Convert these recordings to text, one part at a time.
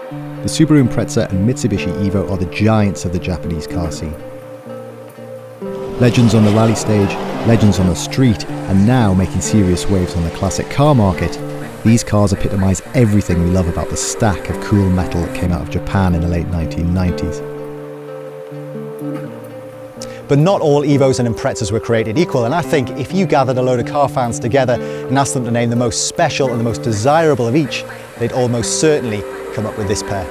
The Subaru Impreza and Mitsubishi Evo are the giants of the Japanese car scene. Legends on the rally stage, legends on the street, and now making serious waves on the classic car market, these cars epitomise everything we love about the stack of cool metal that came out of Japan in the late 1990s. But not all Evos and Imprezas were created equal, and I think if you gathered a load of car fans together and asked them to name the most special and the most desirable of each, they'd almost certainly come up with this pair.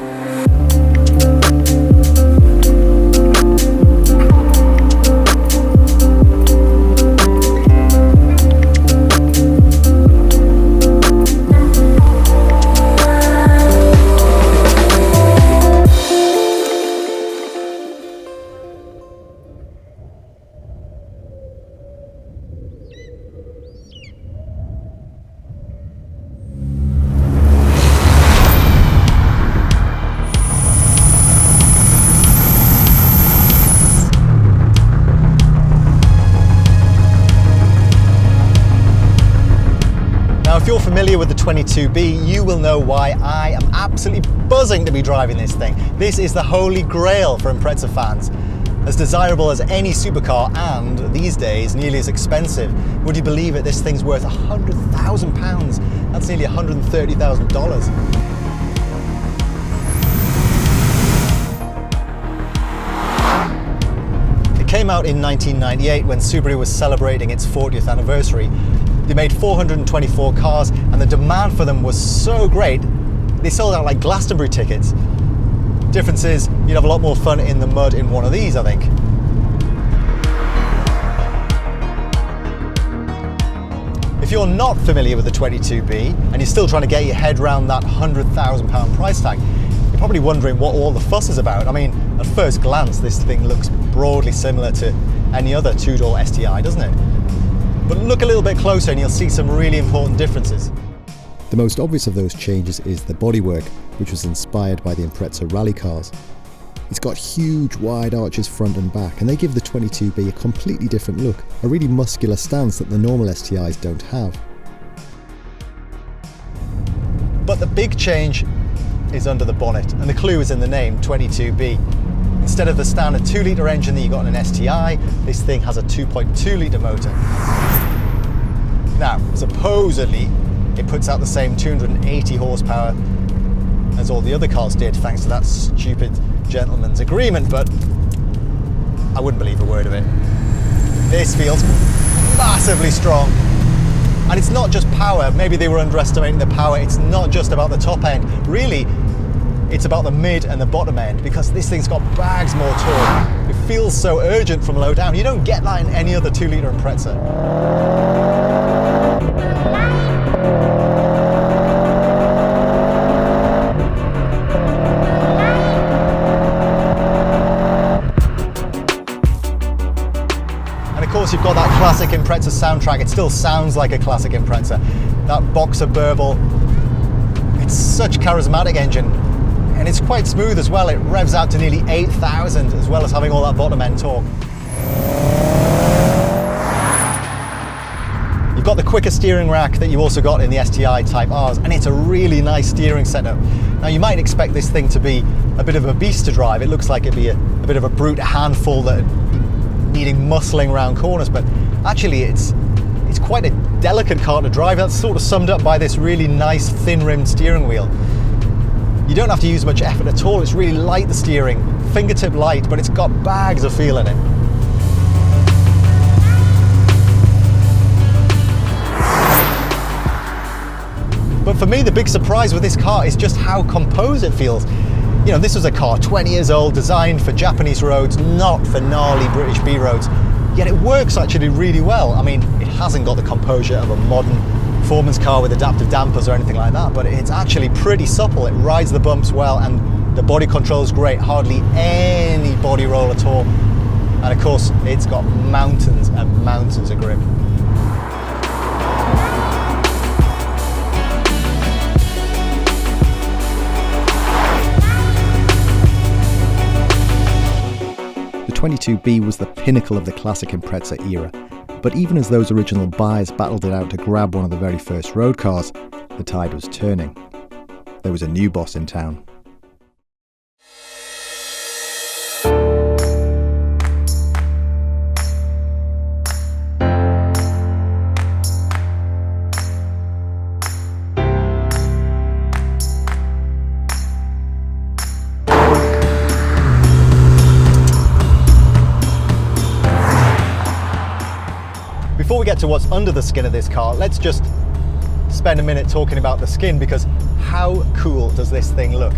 If you're familiar with the 22B, you will know why I am absolutely buzzing to be driving this thing. This is the holy grail for Impreza fans. As desirable as any supercar and, these days, nearly as expensive. Would you believe it? This thing's worth £100,000. That's nearly $130,000. It came out in 1998 when Subaru was celebrating its 40th anniversary. They made 424 cars and the demand for them was so great, they sold out like Glastonbury tickets. Difference is, you'd have a lot more fun in the mud in one of these, I think. If you're not familiar with the 22B and you're still trying to get your head around that £100,000 price tag, you're probably wondering what all the fuss is about. I mean, at first glance, this thing looks broadly similar to any other two-door STI, doesn't it? But look a little bit closer and you'll see some really important differences. The most obvious of those changes is the bodywork, which was inspired by the Impreza rally cars. It's got huge wide arches front and back, and they give the 22B a completely different look, a really muscular stance that the normal STIs don't have. But the big change is under the bonnet, and the clue is in the name, 22B. Instead of the standard 2-litre engine that you got in an STI, this thing has a 2.2-litre motor. Now, supposedly, it puts out the same 280 horsepower as all the other cars did, thanks to that stupid gentleman's agreement, but I wouldn't believe a word of it. This feels massively strong. And it's not just power, maybe they were underestimating the power, it's not just about the top end. Really, it's about the mid and the bottom end, because this thing's got bags more torque. It feels so urgent from low down. You don't get that in any other 2-litre Impreza. And of course you've got that classic Impreza soundtrack. It still sounds like a classic Impreza. That boxer burble. It's such a charismatic engine. And it's quite smooth as well. It revs out to nearly 8,000 as well as having all that bottom end torque. You've got the quicker steering rack that you also got in the STI Type Rs, and it's a really nice steering setup. Now you might expect this thing to be a bit of a beast to drive. It looks like it'd be a bit of a brute handful that needing muscling around corners, but actually it's quite a delicate car to drive. That's sort of summed up by this really nice thin-rimmed steering wheel. You don't have to use much effort at all. It's really light, the steering, fingertip light, but it's got bags of feel in it. But for me, the big surprise with this car is just how composed it feels. You know, this was a car 20 years old, designed for Japanese roads, not for gnarly British B roads. Yet it works actually really well. I mean, it hasn't got the composure of a modern performance car with adaptive dampers or anything like that, but it's actually pretty supple. It rides the bumps well, and the body control is great, hardly any body roll at all. And of course, it's got mountains and mountains of grip. The 22B was the pinnacle of the classic Impreza era. But even as those original buyers battled it out to grab one of the very first road cars, the tide was turning. There was a new boss in town. we get to what's under the skin of this car, let's just spend a minute talking about the skin, because how cool does this thing look?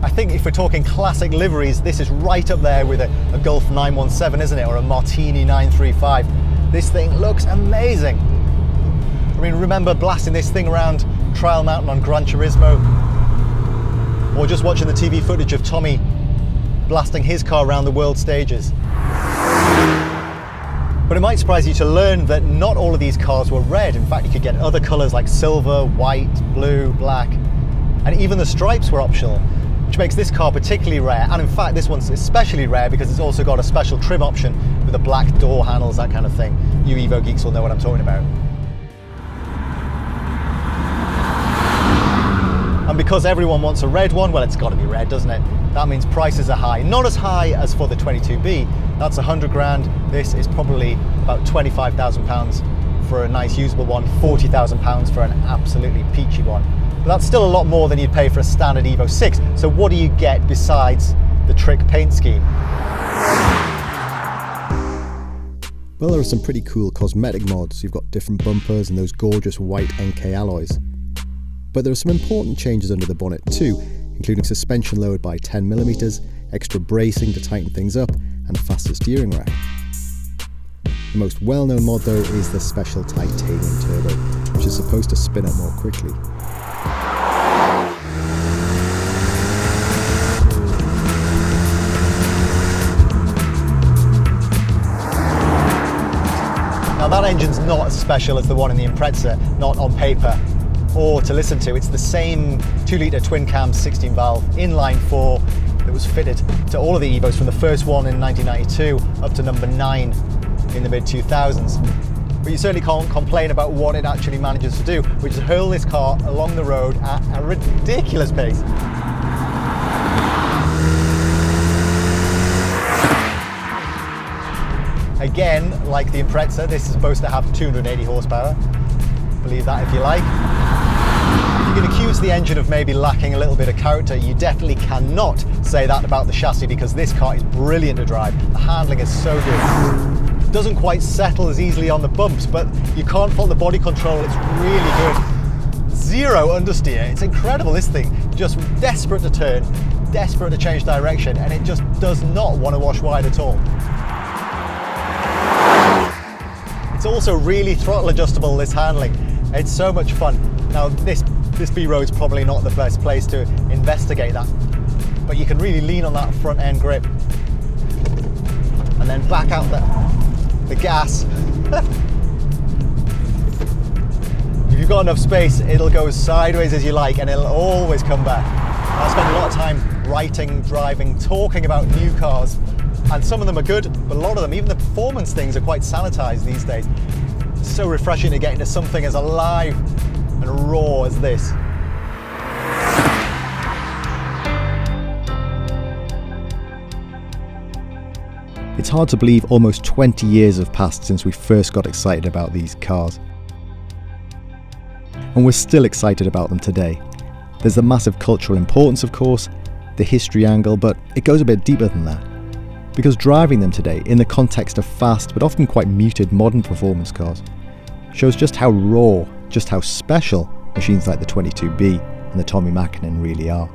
I think if we're talking classic liveries, this is right up there with a Gulf 917, isn't it? Or a Martini 935. This thing looks amazing. I mean, remember blasting this thing around Trial Mountain on Gran Turismo? Or just watching the TV footage of Tommi blasting his car around the world stages. But it might surprise you to learn that not all of these cars were red. In fact, you could get other colours like silver, white, blue, black, and even the stripes were optional, which makes this car particularly rare. And in fact, this one's especially rare because it's also got a special trim option with the black door handles, that kind of thing. You Evo geeks will know what I'm talking about. And because everyone wants a red one, well, it's got to be red, doesn't it? That means prices are high. Not as high as for the 22B. That's 100 grand. This is probably about 25,000 pounds for a nice usable one, 40,000 pounds for an absolutely peachy one. But that's still a lot more than you'd pay for a standard Evo 6. So what do you get besides the trick paint scheme? Well, there are some pretty cool cosmetic mods. You've got different bumpers and those gorgeous white NK alloys. But there are some important changes under the bonnet too, including suspension lowered by 10mm, extra bracing to tighten things up, and a faster steering rack. The most well-known mod though is the special titanium turbo, which is supposed to spin up more quickly. Now that engine's not as special as the one in the Impreza, not on paper or to listen to. It's the same 2-litre twin cam 16 valve inline 4 that was fitted to all of the Evos from the first one in 1992 up to number 9 in the mid 2000s. But you certainly can't complain about what it actually manages to do, which is hurl this car along the road at a ridiculous pace. Again, like the Impreza, this is supposed to have 280 horsepower. Believe that if you like. You can accuse the engine of maybe lacking a little bit of character. You definitely cannot say that about the chassis, because this car is brilliant to drive. The handling is so good. It doesn't quite settle as easily on the bumps, but you can't fault the body control. It's really good. Zero understeer. It's incredible, this thing. Just desperate to turn, desperate to change direction, and it just does not want to wash wide at all. It's also really throttle adjustable, this handling. It's so much fun. Now this B-Road's probably not the best place to investigate that, but you can really lean on that front end grip and then back out the gas. If you've got enough space, it'll go as sideways as you like and it'll always come back. I spend a lot of time writing, driving, talking about new cars, and some of them are good, but a lot of them, even the performance things, are quite sanitized these days. It's so refreshing to get into something as alive and raw as this. It's hard to believe almost 20 years have passed since we first got excited about these cars. And we're still excited about them today. There's the massive cultural importance, of course, the history angle, but it goes a bit deeper than that. Because driving them today, in the context of fast but often quite muted modern performance cars, shows just how raw, just how special machines like the 22B and the Tommi Makinen really are.